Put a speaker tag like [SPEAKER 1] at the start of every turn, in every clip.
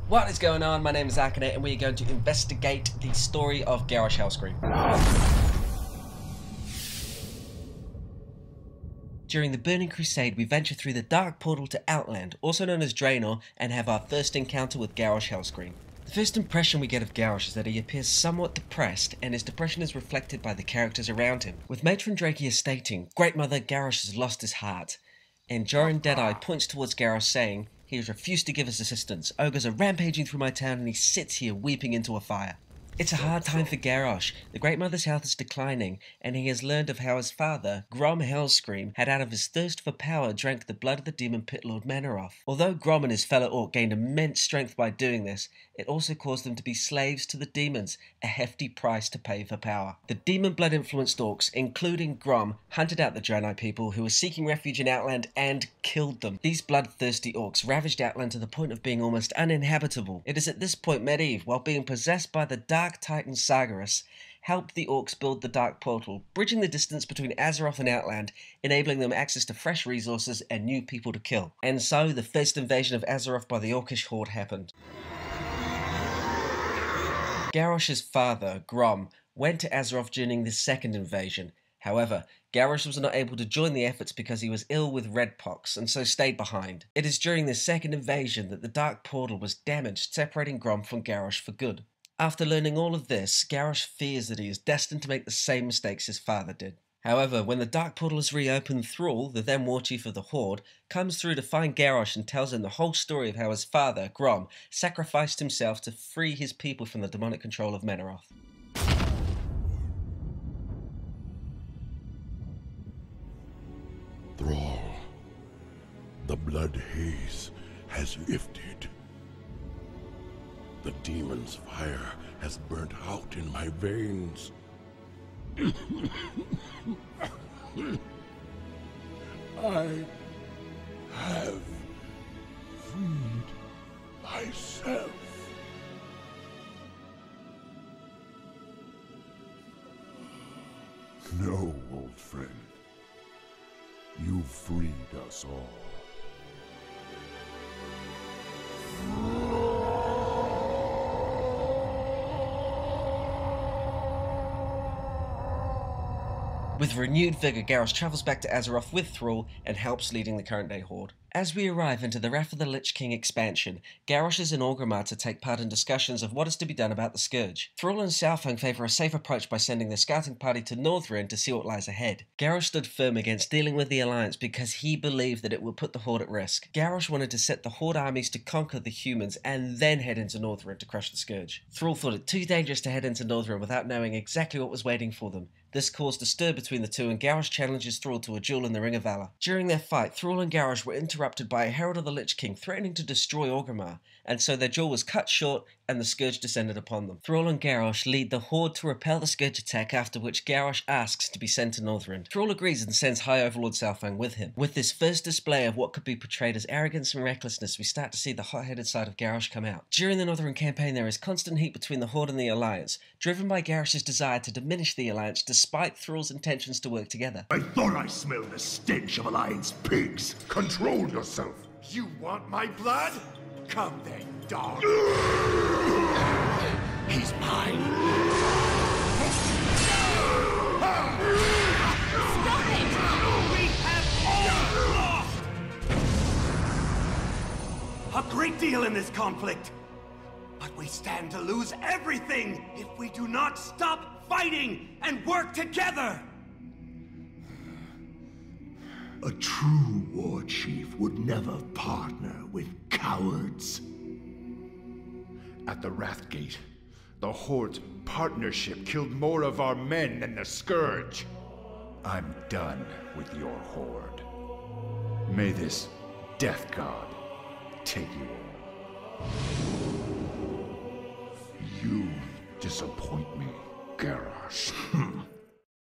[SPEAKER 1] What is going on? My name is Akane and we are going to investigate the story of Garrosh Hellscream. During the Burning Crusade, we venture through the dark portal to Outland, also known as Draenor, and have our first encounter with Garrosh Hellscream. The first impression we get of Garrosh is that he appears somewhat depressed, and his depression is reflected by the characters around him. With Matron Drakia stating, "Great Mother, Garrosh has lost his heart," and Joran Deadeye points towards Garrosh saying, "He has refused to give us assistance. Ogres are rampaging through my town and he sits here weeping into a fire." It's a hard time for Garrosh. The Great Mother's health is declining, and he has learned of how his father, Garrosh Hellscream, had out of his thirst for power drank the blood of the demon pit lord Manoroth. Although Garrosh and his fellow orc gained immense strength by doing this, it also caused them to be slaves to the demons, a hefty price to pay for power. The demon blood influenced orcs, including Garrosh, hunted out the Draenei people who were seeking refuge in Outland and killed them. These bloodthirsty orcs ravaged Outland to the point of being almost uninhabitable. It is at this point Medivh, while being possessed by the Dark Titan Sargeras, helped the orcs build the Dark Portal, bridging the distance between Azeroth and Outland, enabling them access to fresh resources and new people to kill. And so, the first invasion of Azeroth by the Orcish Horde happened. Garrosh's father, Garrosh, went to Azeroth during the second invasion. However, Garrosh was not able to join the efforts because he was ill with redpox and so stayed behind. It is during the second invasion that the Dark Portal was damaged, separating Garrosh from Garrosh for good. After learning all of this, Garrosh fears that he is destined to make the same mistakes his father did. However, when the Dark Portal is reopened, Thrall, the then war chief of the Horde, comes through to find Garrosh and tells him the whole story of how his father, Garrosh, sacrificed himself to free his people from the demonic control of Manoroth.
[SPEAKER 2] Thrall, the blood haze has lifted. The demon's fire has burnt out in my veins. I have freed myself. No, old friend. You freed us all.
[SPEAKER 1] With renewed vigour, Garrosh travels back to Azeroth with Thrall and helps leading the current day Horde. As we arrive into the Wrath of the Lich King expansion, Garrosh is in Orgrimmar to take part in discussions of what is to be done about the Scourge. Thrall and Saurfang favour a safe approach by sending their scouting party to Northrend to see what lies ahead. Garrosh stood firm against dealing with the Alliance because he believed that it would put the Horde at risk. Garrosh wanted to set the Horde armies to conquer the humans and then head into Northrend to crush the Scourge. Thrall thought it too dangerous to head into Northrend without knowing exactly what was waiting for them. This caused a stir between the two, and Garrosh challenges Thrall to a duel in the Ring of Valor. During their fight, Thrall and Garrosh were interrupted by a Herald of the Lich King threatening to destroy Orgrimmar, and so their duel was cut short and the Scourge descended upon them. Thrall and Garrosh lead the Horde to repel the Scourge attack, after which Garrosh asks to be sent to Northrend. Thrall agrees and sends High Overlord Saurfang with him. With this first display of what could be portrayed as arrogance and recklessness, we start to see the hot-headed side of Garrosh come out. During the Northrend campaign, there is constant heat between the Horde and the Alliance, driven by Garrosh's desire to diminish the Alliance despite Thrall's intentions to work together.
[SPEAKER 3] I thought I smelled the stench of Alliance pigs.
[SPEAKER 2] Control yourself.
[SPEAKER 3] You want my blood? Come then, dog. He's mine.
[SPEAKER 4] Stop it!
[SPEAKER 3] We have all lost! A great deal in this conflict. But we stand to lose everything if we do not stop fighting and work together! A true war chief would never partner with cowards.
[SPEAKER 5] At the Wrathgate, the Horde's partnership killed more of our men than the Scourge. I'm done with your Horde. May this Death God take you all. You disappoint me, Garrosh.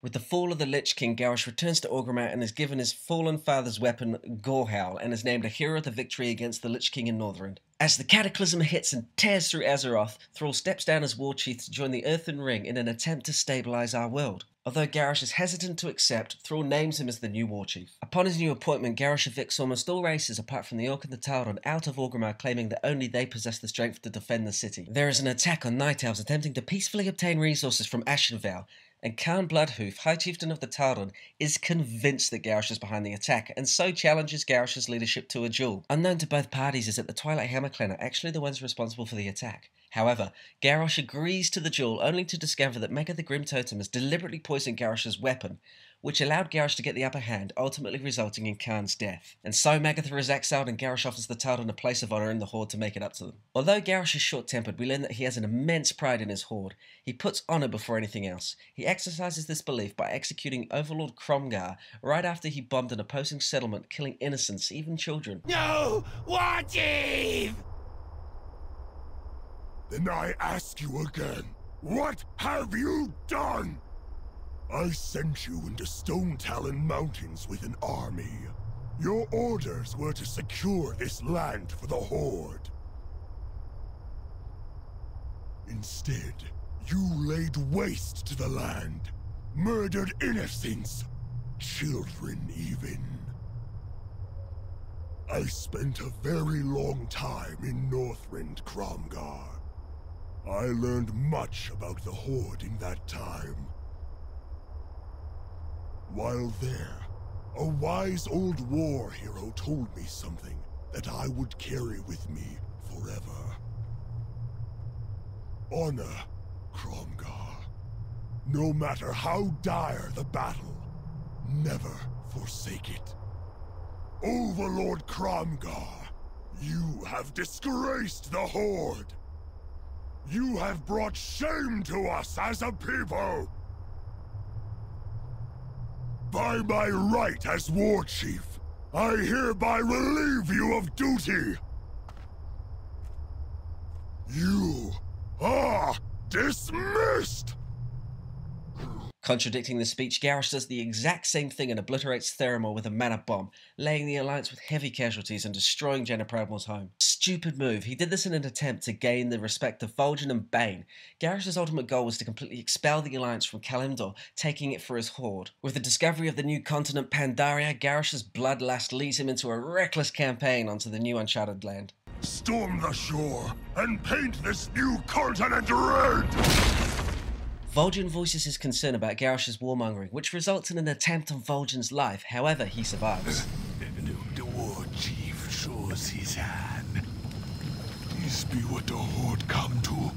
[SPEAKER 1] With the fall of the Lich King, Garrosh returns to Orgrimmar and is given his fallen father's weapon, Gorehowl, and is named a hero of the victory against the Lich King in Northrend. As the Cataclysm hits and tears through Azeroth, Thrall steps down as War Chief to join the Earthen Ring in an attempt to stabilise our world. Although Garrosh is hesitant to accept, Thrall names him as the new War Chief. Upon his new appointment, Garrosh evicts almost all races apart from the Orc and the Taldon out of Orgrimmar, claiming that only they possess the strength to defend the city. There is an attack on Night Elves attempting to peacefully obtain resources from Ashenvale, and Khan Bloodhoof, High Chieftain of the Taldon, is convinced that Garrosh is behind the attack, and so challenges Garrosh's leadership to a duel. Unknown to both parties is that the Twilight Hammer Clan are actually the ones responsible for the attack. However, Garrosh agrees to the duel only to discover that Mega the Grim Totem has deliberately poisoned Garrosh's weapon, which allowed Garrosh to get the upper hand, ultimately resulting in Khan's death. And so Magatha is exiled and Garrosh offers the Taldon a place of honour in the Horde to make it up to them. Although Garrosh is short-tempered, we learn that he has an immense pride in his Horde. He puts honour before anything else. He exercises this belief by executing Overlord Cromgar right after he bombed an opposing settlement, killing innocents, even children.
[SPEAKER 3] No! War Chief!
[SPEAKER 2] Then I ask you again, what have you done? I sent you into Stone Talon Mountains with an army. Your orders were to secure this land for the Horde. Instead, you laid waste to the land, murdered innocents, children even. I spent a very long time in Northrend, Cromgar. I learned much about the Horde in that time. While there, a wise old war hero told me something that I would carry with me forever. Honor, Cromgar. No matter how dire the battle, never forsake it. Overlord Cromgar, you have disgraced the Horde. You have brought shame to us as a people! By my right as War Chief, I hereby relieve you of duty! You are dismissed!
[SPEAKER 1] Contradicting the speech, Garrosh does the exact same thing and obliterates Theramore with a mana bomb, laying the Alliance with heavy casualties and destroying Jaina Proudmoore's home. Stupid move. He did this in an attempt to gain the respect of Vol'jin and Bane. Garrosh's ultimate goal was to completely expel the Alliance from Kalimdor, taking it for his Horde. With the discovery of the new continent Pandaria, Garrosh's bloodlust leads him into a reckless campaign onto the new uncharted land.
[SPEAKER 2] Storm the shore and paint this new continent red!
[SPEAKER 1] Vol'jin voices his concern about Garrosh's warmongering, which results in an attempt on Vol'jin's life. However, he survives.
[SPEAKER 2] The War Chief shows his hand. This be what the Horde come to.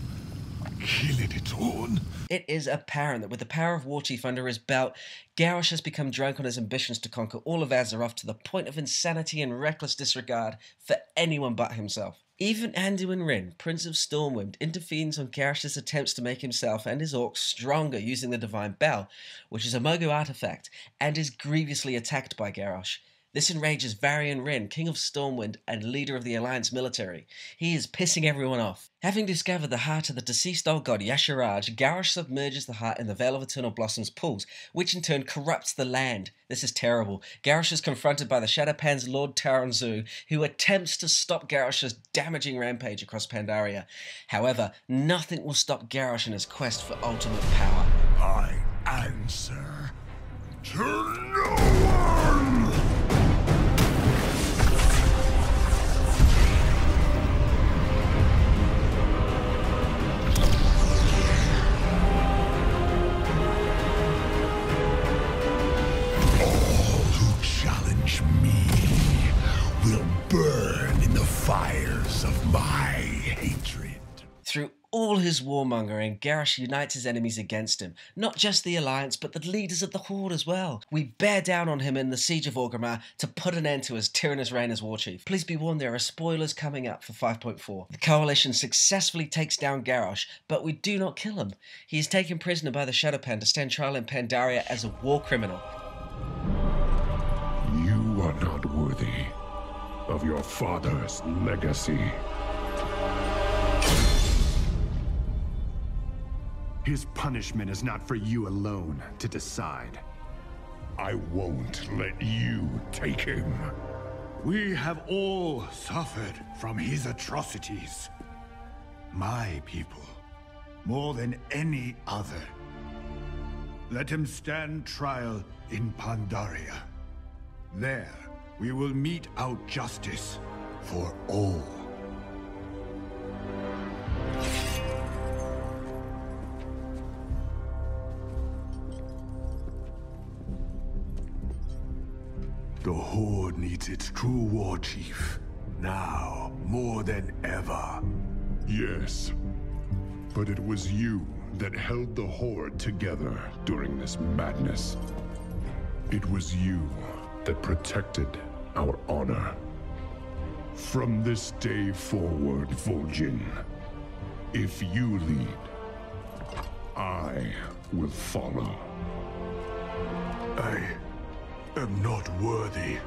[SPEAKER 2] Killing its own.
[SPEAKER 1] It is apparent that with the power of War Chief under his belt, Garrosh has become drunk on his ambitions to conquer all of Azeroth to the point of insanity and reckless disregard for anyone but himself. Even Anduin Wrynn, Prince of Stormwind, intervenes on Garrosh's attempts to make himself and his orcs stronger using the Divine Bell, which is a Mogu artifact, and is grievously attacked by Garrosh. This enrages Varian Wrynn, King of Stormwind and leader of the Alliance military. He is pissing everyone off. Having discovered the heart of the deceased old god Yasharaj, Garrosh submerges the heart in the Veil of Eternal Blossoms pools, which in turn corrupts the land. This is terrible. Garrosh is confronted by the Shadowpan's Lord Taranzu, who attempts to stop Garrosh's damaging rampage across Pandaria. However, nothing will stop Garrosh in his quest for ultimate power.
[SPEAKER 2] I answer to no one! Burn in the fires of my hatred.
[SPEAKER 1] Through all his warmongering, Garrosh unites his enemies against him. Not just the Alliance, but the leaders of the Horde as well. We bear down on him in the Siege of Orgrimmar to put an end to his tyrannous reign as War Chief. Please be warned, there are spoilers coming up for 5.4. The Coalition successfully takes down Garrosh, but we do not kill him. He is taken prisoner by the Shadowpan to stand trial in Pandaria as a war criminal.
[SPEAKER 2] You are not worthy of your father's legacy.
[SPEAKER 5] His punishment is not for you alone to decide.
[SPEAKER 2] I won't let you take him.
[SPEAKER 6] We have all suffered from his atrocities. My people, more than any other. Let him stand trial in Pandaria. There, we will mete out justice for all. The Horde needs its true war chief, now more than ever.
[SPEAKER 2] Yes, but it was you that held the Horde together during this madness. It was you that protected our honor. From this day forward, Vol'jin, if you lead, I will follow.
[SPEAKER 6] I am not worthy.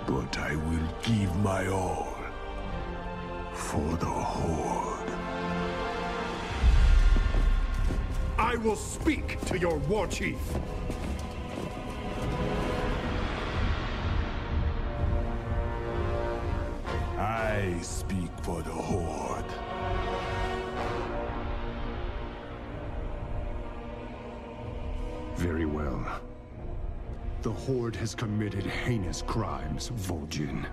[SPEAKER 6] But I will give my all for the Horde.
[SPEAKER 5] I will speak to your war chief.
[SPEAKER 6] I speak for the Horde.
[SPEAKER 5] Very well. The Horde has committed heinous crimes, Vol'jin.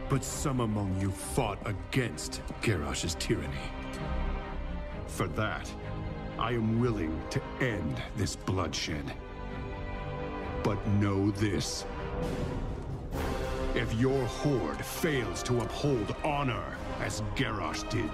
[SPEAKER 5] But some among you fought against Garrosh's tyranny. For that, I am willing to end this bloodshed. But know this. If your Horde fails to uphold honor as Garrosh did,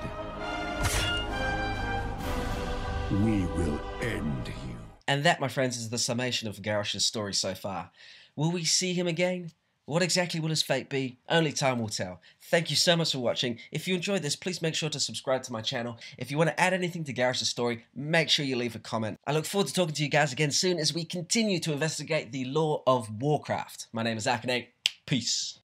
[SPEAKER 5] we will end you.
[SPEAKER 1] And that, my friends, is the summation of Garrosh's story so far. Will we see him again? What exactly will his fate be? Only time will tell. Thank you so much for watching. If you enjoyed this, please make sure to subscribe to my channel. If you want to add anything to Garrosh's story, make sure you leave a comment. I look forward to talking to you guys again soon as we continue to investigate the lore of Warcraft. My name is Akane. Peace.